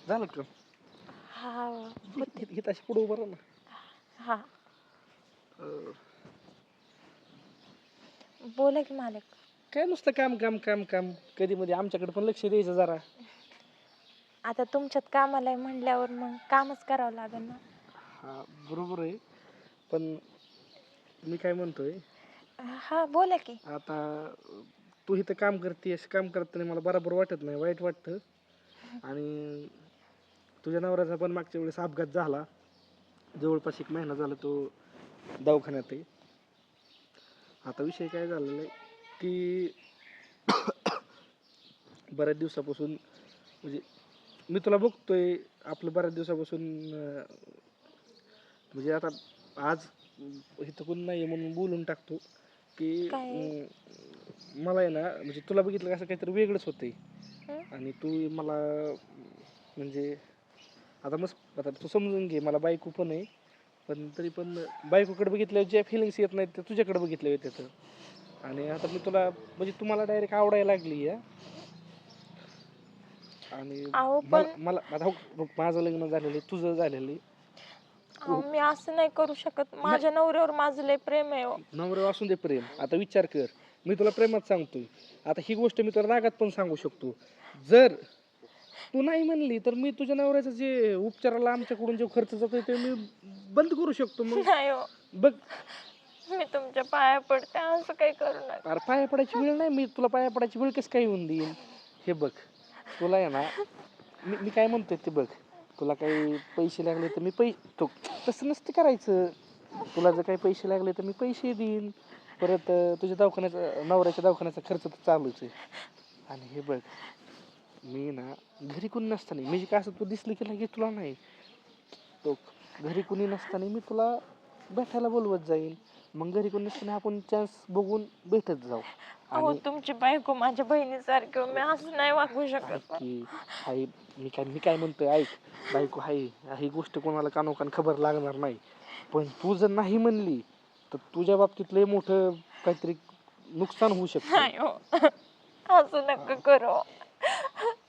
झालं का? हा होते. इथं अशी पुढे उभं राहा ना. हा अं, बोला की मालक. काय नुसतं काम काम काम काम, कधी मध्ये आमच्याकडे पण लक्ष द्यायचं जरा. आता तुमच्यात कामाला आहे म्हणल्यावर मग कामच करावं लागेल ना. हा बरोबर आहे, पण मी काय म्हणतोय, हा बोला की. आता तू इथं काम करतेस, काम करताना मला बरोबर वाटत नाही, वाईट वाटतं. आणि तुझ्या नवऱ्याचा पण मागच्या वेळेस अपघात झाला, जवळपास 1 महिना झाला तो दवाखान्यात आहे. आता विषय काय झालेला आहे की बऱ्याच दिवसापासून, म्हणजे मी तुला बघतोय आपलं बऱ्याच दिवसापासून, म्हणजे आता आज इथं कोण नाही म्हणून बोलून टाकतो की काय? मला आहे ना, म्हणजे तुला बघितलं असं काहीतरी वेगळंच होतंय. हं? आणि तू मला म्हणजे आता मस्त, आता तू समजून घे, मला बायको पण आहे, पण तरी पण बायकोकडे बघितल्यावर ज्या फिलिंग्स येत नाहीत ते तुझ्याकडे बघितल्या येतात. आणि आता मी तुला म्हणजे तुम्हाला डायरेक्ट आवडायला लागली या. आणि अहो मला पण मला आता बघ, माझं लग्न झालेलं आहे, तुझं झालेलं आहे. अहो मी असं नाही करू शकत. माझ्या नवऱ्यावर माझं लय प्रेम आहे हो. नवऱ्यावर असून दे प्रेम, आता विचार कर, मी तुला प्रेमात सांगतोय. आता ही गोष्ट मी तुला रागात पण सांगू शकतो. जर तू नाही म्हणली तर मी तुझ्या नवऱ्याचं जे उपचाराला आमच्याकडून जो खर्च जातोय ते मी बंद करू शकतो. मग नाही हो, बघ, मी तुमच्या पाया पडते, असं काही करू नका. अरे पाया पडायची वेळ नाही, मी तुला पाया पडायची वेळ कसं काय येऊन देईन. हे बघ, तुला आहे ना, मी काय म्हणतोय ते बघ, तुला काही पैसे लागले तर मी तो तसं नसतं करायचं. तुला जर काही पैसे लागले तर मी पैसे देईन. परत तुझ्या दवाखान्याचा, नवऱ्याच्या दवाखान्याचा खर्च तर चालूच आहे. आणि हे बघ, मी ना घरी कोणी नसताना, म्हणजे काय असं तू दिसली की लगेच तुला नाही, तो घरी कोणी नसताना मी तुला भेटायला बोलवत जाईल. मग घरी कोणी नसताना आपण चान्स बघून भेटत जाऊ. अहो आणि तुमची बायको माझ्या बहिणीसारखी हो, मी असं नाही वागू ऐक शकत. की, हाय, मी काय म्हणतोय ऐक, बायको हाय, ही गोष्ट कोणाला कानोकान खबर लागणार नाही. पण तू जर नाही म्हणली तर तुझ्या बाबतीत लय मोठं काहीतरी नुकसान होऊ शकतं. नाही हो, असं नका करू.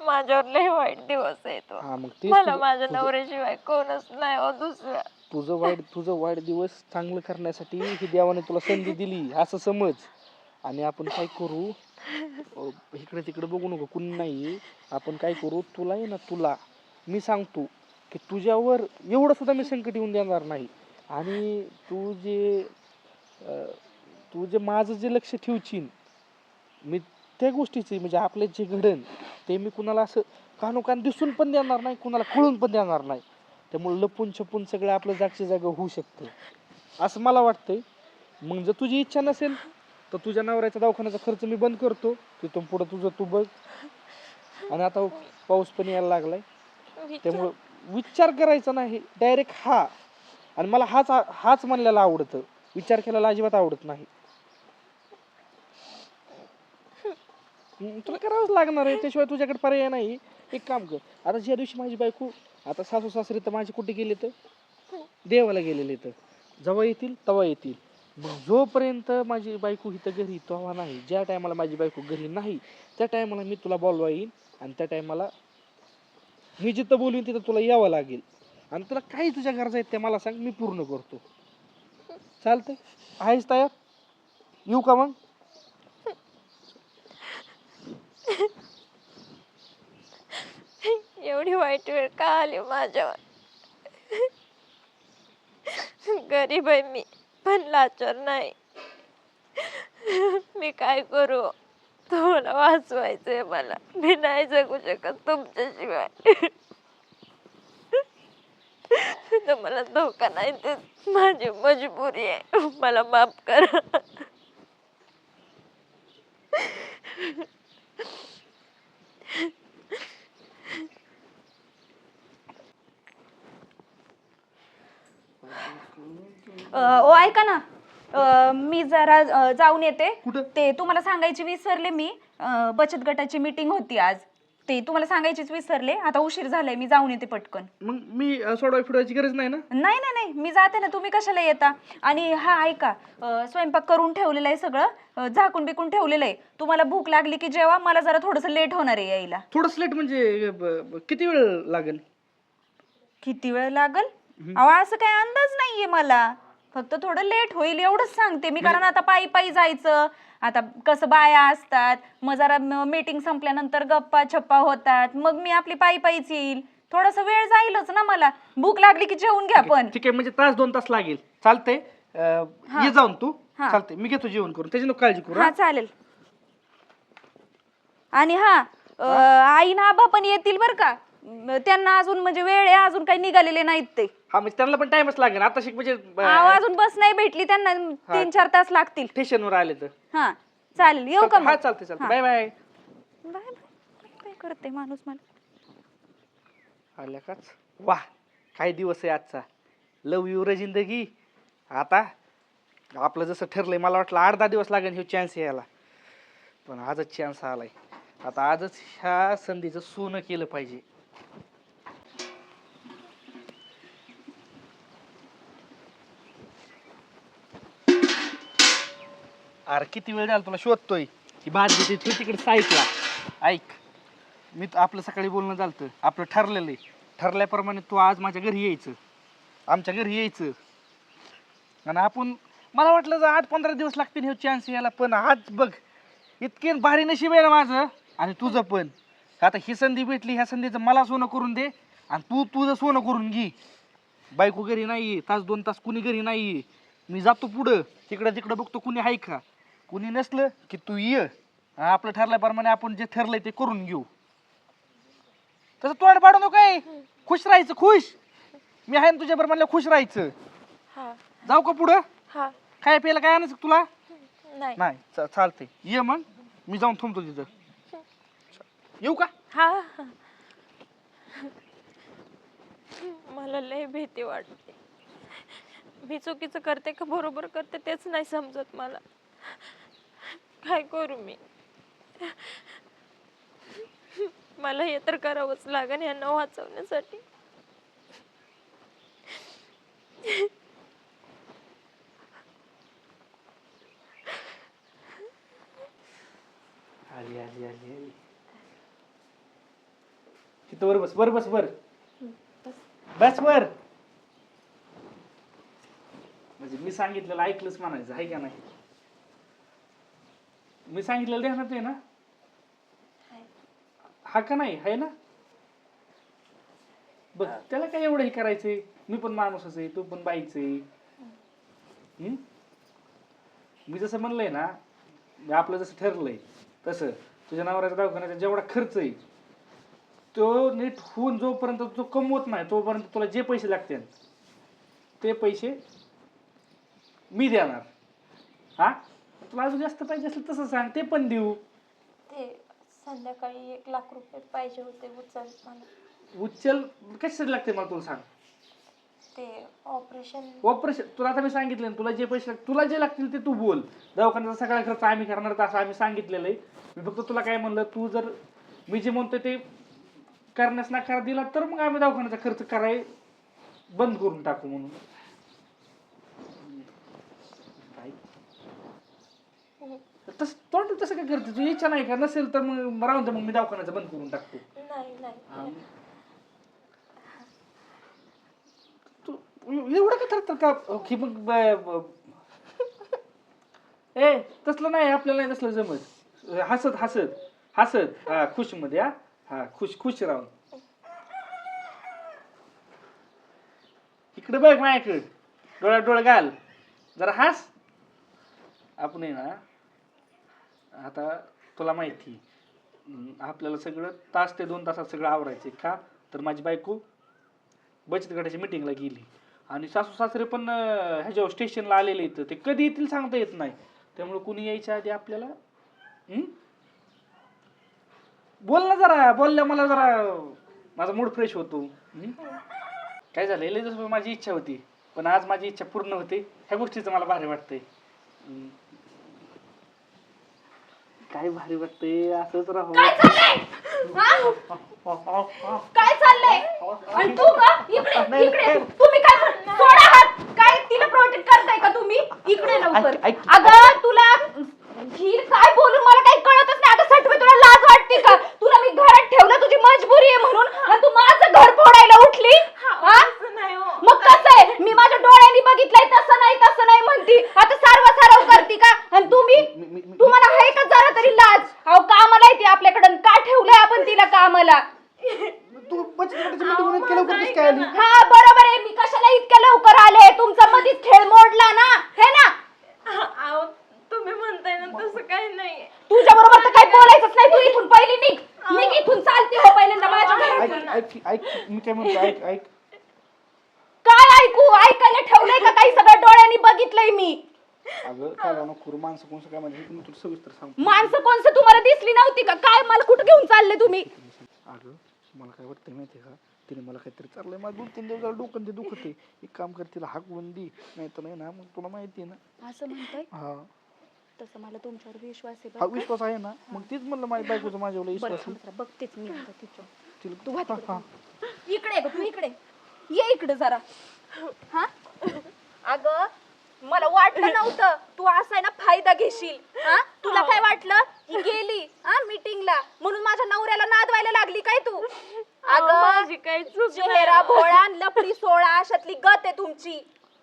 माझ्यावर लय वाईट दिवस येतो. हा मग तेच मला तुझं माझ्या तुझं नवऱ्याशिवाय कोणच नाही हो दुसरं. तुझं वाईट दिवस चांगलं करण्यासाठी ही देवाने तुला संधी दिली असं समज. आणि आपण काय करू, इकडे तिकडे बघू नको, कुणी नाही. आपण काय करू, तुला आहे ना, तुला मी सांगतो की तुझ्यावर एवढं सुद्धा मी संकट येऊन देणार नाही. आणि अं, तू जे माझं जे लक्ष ठेवशील, मी त्या गोष्टीचे म्हणजे आपले जे घडण ते मी कुणाला असं कानोकान दिसून पण देणार नाही, कुणाला कळून पण देणार नाही. त्यामुळे लपून छपून सगळं आपलं जागच्या जागा होऊ शकतं असं मला वाटतंय. मग जर तुझी इच्छा नसेल तर तुझ्या नवऱ्याच्या दवाखान्याचा खर्च मी बंद करतो, तिथून पुढं तुझं तू बघ. आणि आता पाऊस पण यायला लागलाय, विचार त्यामुळं विचार करायचा नाही, डायरेक्ट हा. आणि मला हाच हाच म्हणलेला आवडतं, विचार केलेला अजिबात आवडत नाही. तुला करावंच लागणार आहे, त्याशिवाय तुझ्याकडे पर्याय नाही. एक काम कर, आता ज्या दिवशी माझी बायको, आता सासू सासरे तर माझे कुठे गेले तर देवाला गेलेले, तर जेव्हा येतील तेव्हा येतील. मग जोपर्यंत माझी बायको इथं घरी तेव्हा नाही, ज्या टायमाला माझी बायको घरी नाही त्या टायमाला मी तुला बोलवा येईन. आणि त्या टायमाला मी जिथं बोलवीन तिथं तुला यावं लागेल. आणि तुला काही तुझ्या गरजा आहेत त्या मला सांग, मी पूर्ण करतो. चालतंय? आहेस तयार? येऊ का मग? एवढी वाईट वेळ का आली माझ्यावर? गरीब आहे मी, पण लाचार नाही. मी काय करू? तुम्हाला वाचवायचंय मला, मी नाही जगू शकत तुमच्याशिवाय. तुम्हाला धोका नाही देत, माझी मजबुरी आहे, मला माफ करा. ओ ऐका ना, मी जरा जाऊन येते. कुठं? ते तुम्हाला सांगायची विसरले मी, बचत गटाची मीटिंग होती आज. ते तुम्हाला सांगायचीच विसरले, आता उशीर झालाय, मी जाऊन येते पटकन. मग मी सोडवाय फिरवायची गरज नाही ना? नाही नाही नाही, मी जाते ना, तुम्ही कशाला येता? आणि हा ऐका, स्वयंपाक करून ठेवलेला आहे सगळं, झाकून बिकून ठेवलेलं आहे. तुम्हाला भूक लागली की जेव्हा, मला जरा थोडंसं लेट होणार आहे यायला. थोडं लेट म्हणजे किती वेळ लागेल? किती वेळ लागल? अहो असं काही अंदाज नाहीये मला, फक्त थोडं लेट होईल एवढंच सांगते मी. कारण आता पायी पायी जायचं, आता कसं बाया असतात, मग जरा मीटिंग संपल्यानंतर गप्पा छप्पा होतात, मग मी आपली पायी पायीच येईल. थोडासा वेळ जाईलच ना, मला भूक लागली की जेवून घ्या पण. ठीक आहे, म्हणजे तास 2 तास लागेल, चालतंय. ये जाऊन तू. हा. चालतंय, मी घेतो जेवण करून, त्याची नको काळजी करू. हा चालेल. आणि हा, आई ना आबा पण येतील बर का, त्यांना अजून म्हणजे वेळ आहे, अजून काही निघालेले नाहीत ते. हा, म्हणजे त्यांना पण टाइमच लागेल आता शिक, म्हणजे अहो, अजून बस नाही भेटली त्यांना, 3-4 तास लागतील. स्टेशनवर आले तर. हा चालेल, येऊ का हा मग? चालते चालते, बाय बाय. Bye bye. काय करते माणूस मला. आल्या काच, वाह काय दिवस आहे आजचा. लव यू रे जिंदगी. आता आपलं जसं ठरलंय, मला वाटलं 8-10 दिवस लागेल हे चान्स यायला, पण आजच चान्स आलाय. आता आजच ह्या संधीचं सोनं केलं पाहिजे. अरे किती वेळ झाला तुला शोधतोय, ही भाजी तू तिकडे साईटला. ऐक, मी आपलं सकाळी बोलणं झालं, आपलं ठरलेलं आहे, ठरल्याप्रमाणे तू आज माझ्या घरी यायचं, आमच्या घरी यायचं. आणि आपण, मला वाटलं जर 8-15 दिवस लागतील हे चान्स यायला, पण आज बघ इतके भारी नशीब आहे ना माझं आणि तुझं पण. आता ही संधी भेटली, ह्या संधीचं मला सोनं करून दे आणि तू तुझं सोनं करून घे. बायको घरी नाही, तास 2 तास कुणी घरी नाही, मी जातो पुढं, तिकडं तिकडं बघतो कुणी आहे का. कुणी नसलं की तू ये, आपलं ठरल्याप्रमाणे आपण जे ठरलंय ते करून घेऊ. तसं तोंड पाडू नको, काय खुश राहायचं, खुश. मी आहे ना तुझ्याबरोबर, म्हणलं खुश राहायचं. हा जाऊ का पुढं? हा. काय प्यायला काय आणायचं तुला? नाही. नाही, चालतंय, ये मग मी जाऊन थांबतो तिथं. येऊ का? हा. मला लय भीती वाटते, मी चुकीचं करते का बरोबर करते तेच नाही समजत मला. काय करू मी? मला हे तर करावंच लागेल यांना वाचवण्यासाठी. आली आली आली आली. तिथं वर बस, वर बस, वर बस, वर. म्हणजे मी सांगितलेलं ऐकलंच म्हणायचं, आहे का नाही? मी सांगितलेलं ध्यानात आहे ना? हा का नाही, आहे ना? बघ त्याला काय एवढं हे करायचंय, मी पण माणूसच आहे, तू पण बाईच आहे. मी जसं म्हणलंय ना, आपलं जसं ठरलंय तसं तुझ्या नवऱ्याच्या दवाखान्याचा जेवढा खर्च आहे तो नीट होऊन जोपर्यंत तो कमवत नाही तोपर्यंत तुला जे पैसे लागतील ते पैसे मी देणार. हा, तुला अजून जास्त पाहिजे असेल तसं सांग, ते पण देऊ. ते संध्याकाळी 1 लाख रुपये पाहिजे होते, उचल मला. उचल कशासाठी लागते मला तुला सांग? ते ऑपरेशन. तुला आता मी सांगितलं ना, तुला जे पैसे तुला जे लागतील ते तू बोल. दवाखान्याचा सगळा खर्च आम्ही करणार, असं आम्ही सांगितलेलं आहे. मी फक्त तुला काय म्हणलं, तू जर मी जे म्हणतोय ते करण्यास नकार दिला तर मग आम्ही दवाखान्याचा खर्च कराय बंद करून टाकू म्हणून. तसं काय करते तुझी इच्छा नाही का? नसेल तर मग राहून दे, मग मी दवाखान्याचा बंद करून टाकतो. नाही. तू एवढं का ठरतं का की मग ए तसलं नाही, आपल्याला नाही तसलं जमत. हसत हसत हसत, हा खुश मध्ये, हा खुश खुश राहून. इकडे बघ माझ्याकडे, डोळ्यात डोळा घाल, जरा हास. आपण आहे ना, आता तुला माहिती आपल्याला सगळं तास ते 2 तासात सगळं आवरायचं का? तर माझी बायको बचत गटाच्या मिटिंगला गेली आणि सासू सासरे पण ह्याच्यावर स्टेशनला आलेले इथं, ते कधी येतील सांगता येत नाही. त्यामुळे कुणी यायच्या आधी आपल्याला बोल ना जरा, बोलल्या मला जरा माझा मूड फ्रेश होतो. काय झालं, लय दिवस माझी इच्छा होती, पण आज माझी इच्छा पूर्ण होते. ह्या गोष्टीचं मला भारी वाटतंय. काय भारी वाटतंय, असंच राहू. काय चाललंय? आणि तू का इकडे इकडे तुम्ही काय सोडा हात. काय तिला प्रोटेक्ट करताय का तुम्ही? इकडे लवकर. अगं तुला ही काय बोलून मला काही कळतच नाही. अगं सटवे तुला लाज वाटते का? तुला मी घरात ठेवलं तुझी मजबुरी आहे म्हणून आणि तू माझं घर फोडायला उठली. मग कसं आहे? मी माझ्या डोळ्यांनी बघितलंय तसं नाही म्हणती. आता सारव करती का? आणि तुम्ही तुम्हाला आहे का जरा तरी लाज? अहो कामाला येते आपल्याकडं. का ठेवलंय आपण तिला कामाला? तू बचत गटाच्या मीटिंग इतक्या लवकर कशी काय आली? हा बरोबर आहे. मी कशाला इतक्या लवकर आले? तुमचा मधीच खेळ मोडला ना, हे ना? अहो तुम्ही म्हणताय ना तसं काही नाहीये. तुझ्या बरोबर तर काही बोलायचंच नाही. तू इथून पहिली निघ इथून. चालते हो पहिल्यांदा माझ्या घरात. ऐक मी काय म्हणतो, ऐक काय ऐकू? ऐकायला ठेवलंय का काही? सगळं डोळ्यांनी बघितलंय मी. अगं काय ना खुर माणसं कोणचं काय म्हणजे मी तुला सविस्तर सांगतो. माणसं कोणचं तुम्हाला दिसली नव्हती का? काय मला कुठं घेऊन चालले तुम्ही? अगं मला काय वाटतं माहितीये का, तिने मला काहीतरी चाललंय. मला 2-3 दिवस झालं डोकं ते दुखत आहे. एक काम कर, तिला हाकवून दे. नाही तर नाही ना मग तुला माहिती आहे ना. असं म्हणताय? हा तसं मला तुमच्यावर विश्वास आहे हा बरं का? विश्वास आहे ना. मग तीच म्हणलं माझ्या बायकोचा माझ्यावर बरं विश्वास थांब जरा, बघतेच मी आता तिच्या. तिला तू वाट हा. इकडे आहे का तू? इकडे ये इकडे जरा. हा अगं मला वाटलं नव्हतं तू असा आहे ना फायदा घेशील. हा तुला काय वाटलं ही गेली हा मीटिंगला म्हणून माझ्या नवऱ्याला नादवायला लागली काय तू? अगं माझी काही चूक चेहरा भोळा आणि लपडी सोळा अशातली गत आहे तुमची.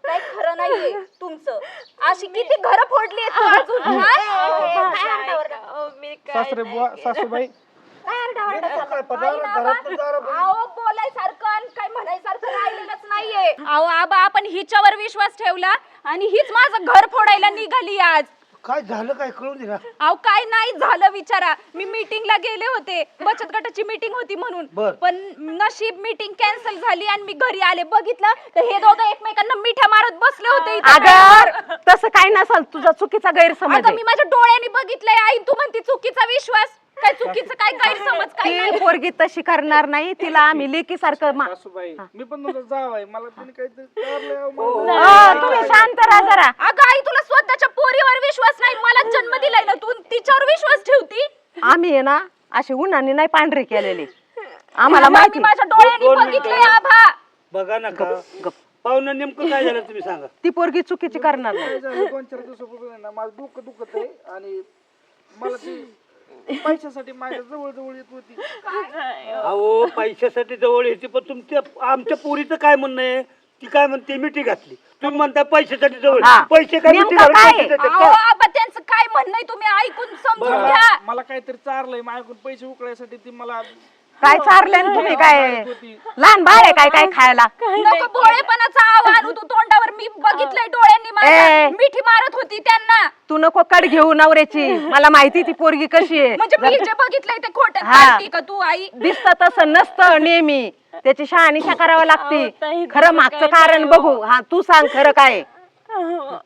काही खरं नाहीये तुमचं. अशी किती घरं फोडली आहेत तू अजून. मी सासरे बुवा सासूबाई अहो बोलायसारखं आणि काय म्हणायसारखं राहिलेलंच नाहीये. अहो आबा आपण हिच्यावर विश्वास ठेवला आणि हीच माझं घर फोडायला निघाली आज. काय झालं काय कळून दे ना. अहो काय नाही झालं विचारा. मी मीटिंगला गेले होते. बचत गटाची मीटिंग होती म्हणून. बर. पण नशीब मीटिंग कॅन्सल झाली आणि मी घरी आले. बघितलं तर हे दोघं एकमेकांना मिठ्या मारत बसले होते इथे. अगं तसं काय नसल. तुझा चुकीचा गैरसमज आता आहे. मी माझ्या डोळ्यांनी बघितलंय. आई तू म्हणती चुकीचा विश्वास. काय चुकीचं काय गैरसमज काय ती नाही. पोरगी तशी करणार नाही. तिला आम्ही लेकी सारखं सासूबाई मी पण तुला जावं मला तिने काहीतरी तुम्ही शांत राहा जरा. अगं आई तुला स्वतःच्या पोरीवर विश्वास नाही. मला जन्म दिलाय ना तू तिच्यावर विश्वास ठेवती. आम्ही आहे ना अशी उन्हाने नाही पांढरे केलेले. आम्हाला मी माहिती. माझ्या डोळ्यांनी दोन बघितलंय मिनिटं. आभा. बघा ना का पाहुणं नेमकं काय झालं तुम्ही सांगा. ती पोरगी चुकीची करणार नाही. 2-4 दिवसापूर्वी आहे ना माझं डोकं दुखत आहे आणि मला ती पैशासाठी माझ्या जवळ येत होती. अहो पैशासाठी जवळ यायची पण तुमच्या आमच्या पोरीचं काय म्हणणं आहे. ती काय म्हणते मिठी घातली. तुम्ही म्हणता पैशासाठी जवळ. हा. पैसे काय मिठी नेमकं काय? घालून अहो आबा त्यांचं काय म्हणणं आहे तुम्ही ऐकून समजून घ्या. मला काहीतरी चारलंय माझ्याकडून पैसे उकळायसाठी ती मला काय चारले तुम्ही? काय लहान बाळ आहे काय काय खायला? नको भोळेपणाचा आव्हान तू तोंडावर. मी बघितलंय डोळ्यांनी ए. माझ्या. मिठी मारत होती त्यांना. तू नको कड घेऊ नवऱ्याची. मला माहिती ती पोरगी कशी आहे. म्हणजे मी जे बघितलंय ते खोटं हा. काढती का तू आई? दिसत तसं नसतं नेहमी. त्याची शहानिशा करावं लागते. खरं मागचं कारण बघू. हा तू सांग खरं काय आहे?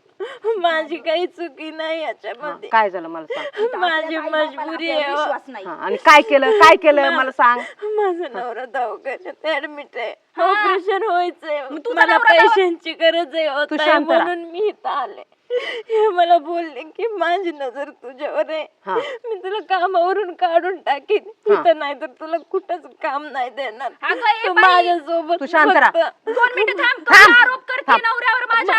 माझी काही चुकी नाही याच्यामध्ये. काय झालं मला सांग. माझी मजबुरी आहे. विश्वास नाही. हा, आणि काय केलं मला सांग. माझा नवरा दवाखान्यात ऍडमिट आहे. ऑपरेशन व्हायचंय. तुझा मला नवरा पैशांची गरज आहे तू होत शांत राहा. म्हणून मी इथं आले. हे मला बोलले की माझी नजर तुझ्यावर आहे. हा. मी तुला कामावरून काढून टाकीन. तिथं नाही तर तुला कुठंच काम नाही देणार. अगं, ए तू बाई, माझ्यासोबत तू शांत राहा. फक्त 2 मिनिटं थांब. थांब. कसा आरोप करते थांब. नवऱ्यावर माझ्या?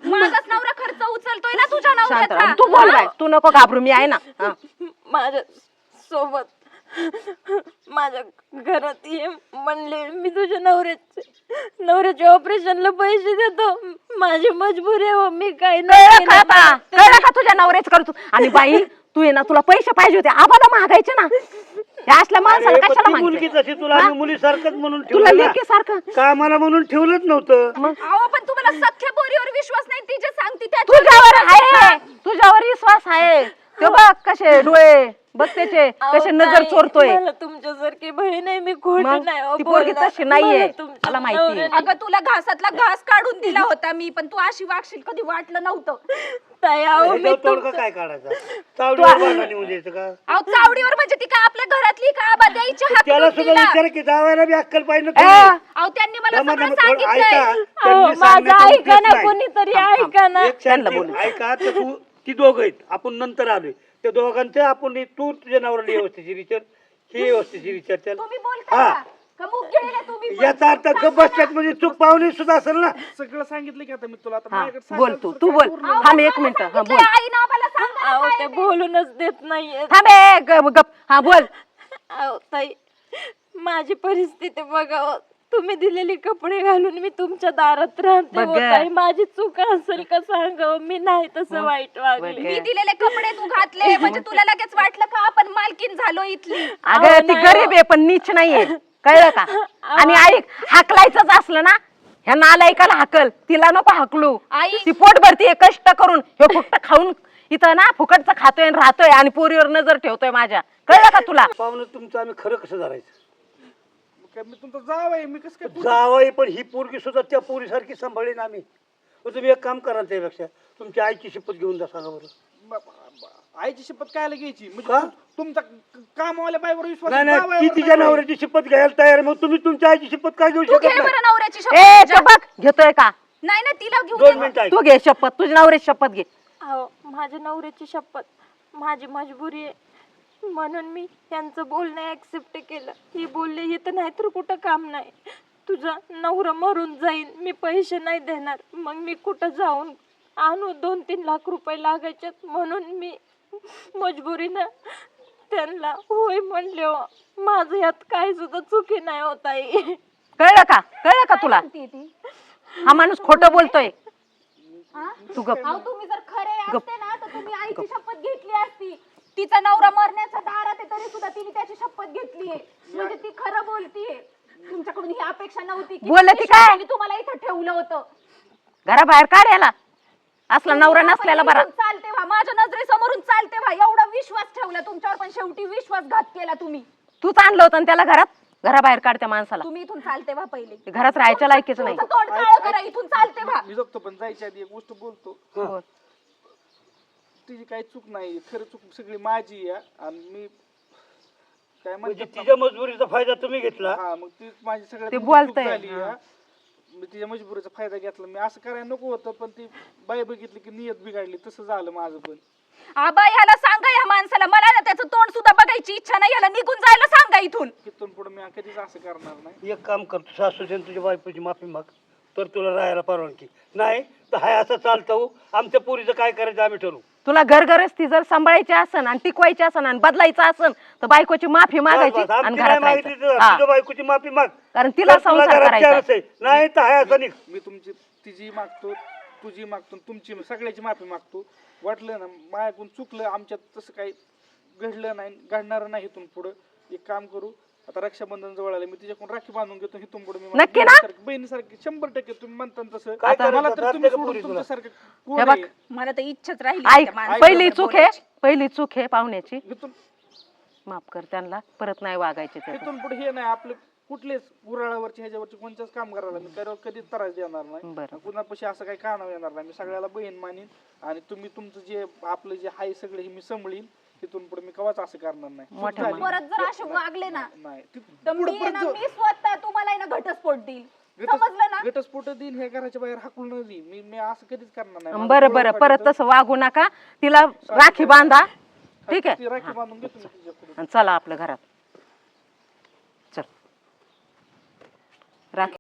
माझाच नवरा खर्च उचलतोय ना तुझ्या शांत राहा. नवऱ्याचा. तू बोल बाय. तू नको घाबरू. मी आहे ना. हा. माझ्या सोबत माझ्या घरात ये म्हणले. मी तुझ्या नवऱ्याच्या ऑपरेशनला पैसे देतो. माझी मजबुरी आहे हो. मी काही कळलं का तुझ्या नवऱ्याच करतो. आणि बाई तू ये ना तुला पैसे पाहिजे होते. आम्हाला मागायचे ना. या असल्या माणसाला अरे, पण कशाला ती मुलगी मागते? तशी तुला आम्ही मुलीसारखंच म्हणून तुला ठेवलं लेकी सारखं. कामाला म्हणून ठेवलंच नव्हतं. अहो पण तुम्हाला सख्या पोरीवर विश्वास नाही. ती जे सांगते तुझ्यावर आहे. तुझ्यावर विश्वास आहे. ते बघ कसे डोळे बघ त्याचे कसे नजर चोरतोय. मला तुमच्यासारखी बहीण आहे. मी खोट मग नाही हो ती पोरगी बोलणार. तशी नाहीये. मला तुमच्या मला माहिती आहे. नवऱ्याने- अगं तुला घासातला घास काढून दिला होता मी. पण तू अशी वागशील कधी वाटलं नव्हतं. ताई, अहो, मी ह्याच्यावर तोडगा तुमचं- काय काढायचा. चावडीवर बांधा नेऊन द्यायचं का. अहो चावडीवर म्हणजे ती काय आपल्या घरातली का? आबा द्यायची हात त्याला करून सुद्धा दिला. विचार की जावायला बी अक्कल पाहिजे ना ए, तुम्ही. अहो त्यांनी मला जमा- सगळं जमा- थोडं सांगितलंय. ऐका. अहो, त्यांनी माझं सांगण्याचा ऐका उद्देश ना. नाही. कोणीतरी ऐका ना. एक त्यांना शांती. बोलू. ऐका तर ती दोघं आहेत. आपण नंतर आलोय. त्या दोघांचं आपण तू तुझ्या नवऱ्याला व्यवस्थित विचार ही व्यवस्थित विचारते तुम्ही बोलताय हा. का? का मुंगळीला तुम्ही याचा अर्थ गप बसल्यात म्हणजे चूक पाहुणे सुद्धा असेल ना. सगळं सांगितलं की आता मी तुला आता हा माझ्याकडे बोल सांगायला तू दुसरं तू काय बोल उरलं नाही. थांब 1 मिनिट हा बोल आई ना आम्हाला सांगा अहो ते बोलूनच देत नाहीये. थांब गप हा बोल. अहो ताई माझी परिस्थिती बघा हो. तुम्ही दिलेले कपडे घालून मी तुमच्या दारात राहते बघ हो ग. ताई. माझी चूक असेल का सांग हो. मी नाही तसं वाईट वागले. बघ. मी दिलेले कपडे तू घातले म्हणजे तुला लगेच वाटलं का आपण मालकीन झालो इथली. अगं ती गरीब आहे पण नीच नाहीये कळलं का. आणि ऐक हाकलायचंच असलं ना ह्या नालायकाला हाकल तिला नको हाकलू. आई. ती पोट भरतीये कष्ट करून हे फुकट खाऊन इथं ना फुकटचं खातोय आणि राहतोय आणि पोरीवर नजर ठेवतोय माझ्या. कळलं का तुला. पाहुणं तुमचं आम्ही खरं कसं धरायचं. काय मी तुमचा जाव आहे मी कसं काय जावाई पण ही पोरगी सुद्धा त्या पोरीसारखी सांभाळीन आम्ही. मग तुम्ही एक काम करा त्यापेक्षा तुमच्या आईची शपथ घेऊन जा सांगा बरं. आईची शपथ कायला घ्यायची का? म्हणजे तुमचा कामवाल्या बाईवर विश्वास नाही जावयावर नाही ती नाही तिच्या बाई. नवऱ्याची शपथ घ्यायला तयार मग तुम्ही तुमच्या आईची शपथ काय घेऊ तू शकत घे नाही. बरं नवऱ्याची ए शपथ. ते बघ घेतोय का. नाही ना तिला घेऊन 2 मिनिटं ऐक. तू घे शपथ तुझ्या नवऱ्याची शपथ घे. अहो माझ्या नवऱ्याची शपथ माझी मजबुरी आहे म्हणून मी यांचं बोलणं ऍक्सेप्ट केलं. ही बोलले हे तर नाहीतर कुठं काम नाही. तुझा नवरा मरून जाईल मी पैसे नाही देणार. मग मी कुठं जाऊन आणू 2-3 लाख रुपये लागायच्यात म्हणून मी मजबुरीनं त्यांना होय म्हणले हो. माझं यात काय सुद्धा चुकी नाही होत आई. कळलं का तुला. ती ती हा माणूस खोटं बोलतोय. तू गप अहो तुम्ही जर खरे गप. असते ना तर तुम्ही आईची शपथ घेतली असती. तिचा नवरा मरण्याच्या दारात आहे तरी सुद्धा तिने त्याची शपथ घेतलीये म्हणजे ती खरं बोलतीये. तुमच्याकडून ही अपेक्षा नव्हती की बोलली ती काय? मी तुम्हाला इथं ठेवलं होतं. घराबाहेर काढ याला असला नवरा नसलेला बरा. इथून चालते व्हा माझ्या नजरेसमोरून चालते व्हा. एवढा विश्वास ठेवला तुमच्यावर पण शेवटी विश्वासघात केला तुम्ही. तूच आणलं होतं ना त्याला घराबाहेर काढ त्या माणसाला. तुम्ही इथून चालते व्हा पहिले. ते घरात राहायच्या लायकीच नाही. तुमचं तोंड काळं करा इथून चालते व्हा. मी जगतो पण जायच्या आधी एक गोष्ट बोलतो. बोल. तिची काही चूक नाही खरं चूक सगळी माझी आहे आणि मी काय म्हणजे म्हणते तिच्या मजबुरीचा फायदा तुम्ही घेतला. हा मग ती माझी सगळ्यात ते मोठी चूक बोलतंय. झाली आहे. मी तिच्या मजबुरीचा फायदा घेतला. मी असं करायला नको होतं पण ती बाई बघितली की नियत बिघडली तसं झालं माझं पण. आबा याला सांगा या माणसाला मला ना त्याचं तोंड सुद्धा बघायची इच्छा नाही. याला निघून जायला सांगा इथून. तिथून पुढे मी कधीच असं करणार नाही. एक काम करतो सासूच्या आणि तुझ्या बायकोची माफी माग तर तुला राहायला परवानगी नाही तर हाय असं चालतं हो. आमच्या पोरीचं काय करायचं आम्ही ठरवू. तुला घरगरस्ती जर सांभाळायची असन आणि टिकवायची असन आणि बदलायचं असन तर बायकोची माफी मागायची बस, आणि आमची घरात नाही मागितली तर राहायचं. हा. तुझ्या बायकोची माफी माग. कारण तिला तर तुला संसार घरात करायचा चारच आहे. नाही तर हाय असं निघ. मी तुमची तिची मागतो तुझी मागतो तुमची सगळ्याची माफी मागतो. वाटलं ना माझ्याकडून चुकलं आमच्यात तसं काही घडलं नाही घडणार नाही. इथून पुढं एक काम करू आता रक्षाबंधन जवळ आलं मी तिच्याकडून राखी बांधून घेतो. इथून पुढे मी नक्की ना? बहिणीसारखी 100% तुम्ही म्हणता ना तसं. काय आता मला करायचं? तर तुम्ही राहते का सोडून पोरी तुला? तुमच्यासारखं हे कोण बघ. आहे? मला तर इच्छाच राहिली ऐक त्या माणसाला पहिली चूक आहे बोलायची. पहिली चूक आहे पाहुण्याची. इथून माफ कर त्यांना परत नाही वागायचे ते. इथून पुढे हे नाही आपले कुठलेच गुराळावरचे ह्याच्यावरचे कोणत्याच काम करायला मी करावं कधीच त्रास देणार नाही. बरं. कुणापाशी असं काही कानावर येणार नाही. मी सगळ्याला बहीण मानीन आणि तुम्ही तुमचं जे आपलं जे आहे सगळे हे मी सांभाळीन. तिथून पुढे मी कवाच असं करणार नाही. चूक मोठ्या झाली. परत जर असे वागले ना नाही तर मी आहे ना मी स्वतः तुम्हाला आहे ना घटस्फोट देईल. समजलं ना. घटस्फोट दिन हे घराच्या बाहेर हाकलून नाही मी मी असं कधीच करणार नाही. बरं बरं परत तसं वागू नका. तिला राखी बांधा ठीक आहे. ती राखी बांधून घेतो मी तिच्याकडून. आणि चला आपल्या घरात चल राखी